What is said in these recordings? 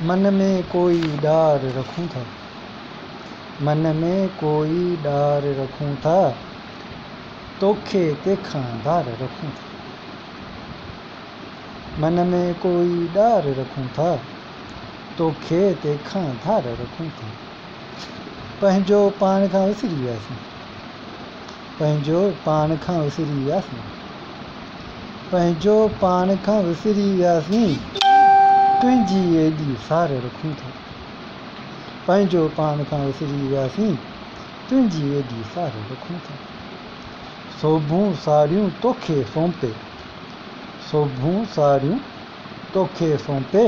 मन में कोई डार रखूं था, मन में कोई डार रखूं था, तोखे तेखां धार रखूं था। मन में कोई डार रखूं था, तोखे तेखां धार रखूं था। पंहिंजो पाण खां विसरी वियासीं, पंहिंजो पाण खां विसरी वियासीं, पंहिंजो पाण खां विसरी वियासीं, तुंहिंजी एॾी सार रखूं था। पंहिंजो पाण खां विसरी वियासीं, तुंहिंजी एॾी सार रखूं था। सोभूं साड़ियूं तोखे सौंपे, सोभूं साड़ियूं तोखे सौंपे,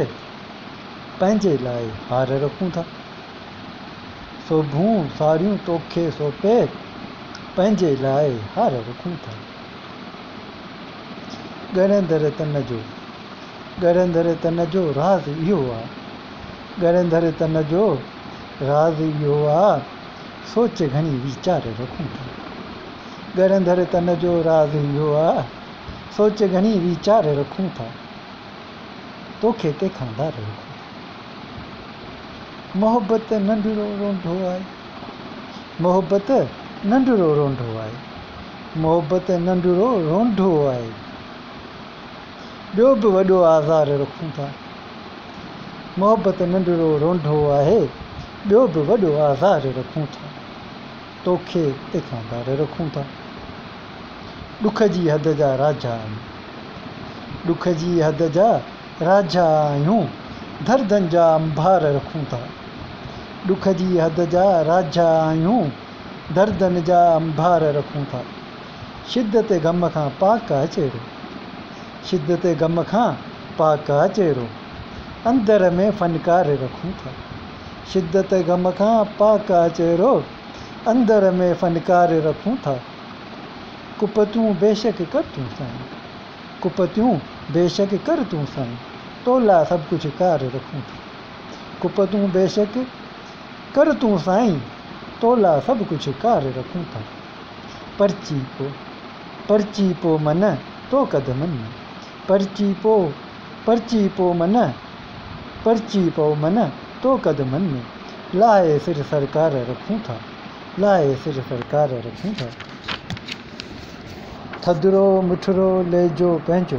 पंहिंजे लाइ हार रखूं था। सोभूं साड़ियूं तोखे सौंपे, पंहिंजे लाइ हार रखूं था। ॻरंदड़ तन जो, ॻरंदड़ तन जो राज़ इहो आहे, ॻरंदड़ तन जो राज़ इहो आहे, सोच घणी वीचार रखूं था। ॻरंदड़ तन जो राज़ इहो आहे, सोच घणी वीचार रखूं था, तोखे तेखां धार रखूं था। मोहबत नंढिड़ो रोंढो आहे, मोहबत नंढिड़ो रोंढो आहे, मोहबत नंढिड़ो रोंढो आहे, ॿियो बि वॾो आज़ार रखूं था। मोहबत नंढिड़ो रोंढो आहे, ॿियो बि वॾो आज़ार रखूं था, तोखे तेखां धार रखूं था। ॾुख जी हद जा राजा आहियूं, ॾुख जी हद जा राजा आहियूं, दर्दनि जा अंबार रखूं था। ॾुख जी हद जा राजा आहियूं, दर्दनि जा अंबार रखूं था। शिदत ग़म खां पाक अचेरो, शिदत ग़म खां पाक अचेरो, अंदर में फ़नकार रखूं था। शिदत ग़म खां पाक अचेरो, अंदर में फ़नकार रखूं था। कुपतियूं बेशक कर तूं साईं, कुपतियूं बेशक कर तूं साईं, तोला सभु कुझु कार रखूं था। कुपतियूं बेशक कर तूं साईं, तोला सभु कुझु कार रखूं था। परची पो मन तो कदमनि में, परची पो मन, परची पो मन तो कदमनि में, लाहे सिर सरकार रखूं था, लाहे सिर सरकार रखूं था। थधिड़ो मिठड़ो लहिजो पंहिंजो,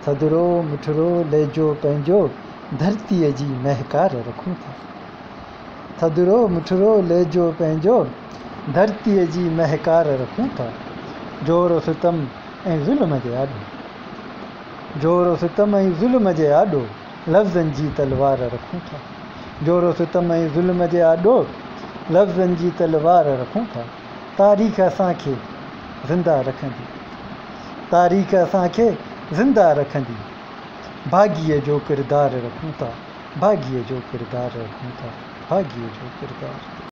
थधिड़ो मिठड़ो लहिजो पंहिंजो, धरतीअ जी महकार रखूं था। थधिड़ो मिठड़ो लहिजो पंहिंजो, धरतीअ जी महकार रखूं था। जोर सितम ऐं ज़ुल्म जे आॾो, जोर सितम ऐं ज़ुल्म जे आॾो, लफ़्ज़नि जी तलवार रखूं था। जोर सितम ऐं ज़ुल्म जे आॾो, लफ़्ज़नि जी तलवार रखूं था। तारीख़ असांखे ज़िंदा रखंदी, तारीख़ असांखे ज़िंदा रखंदी, भाॻीअ जो किरदार रखूं था, भाॻीअ जो किरदार रखूं था, भाॻीअ जो किरदार।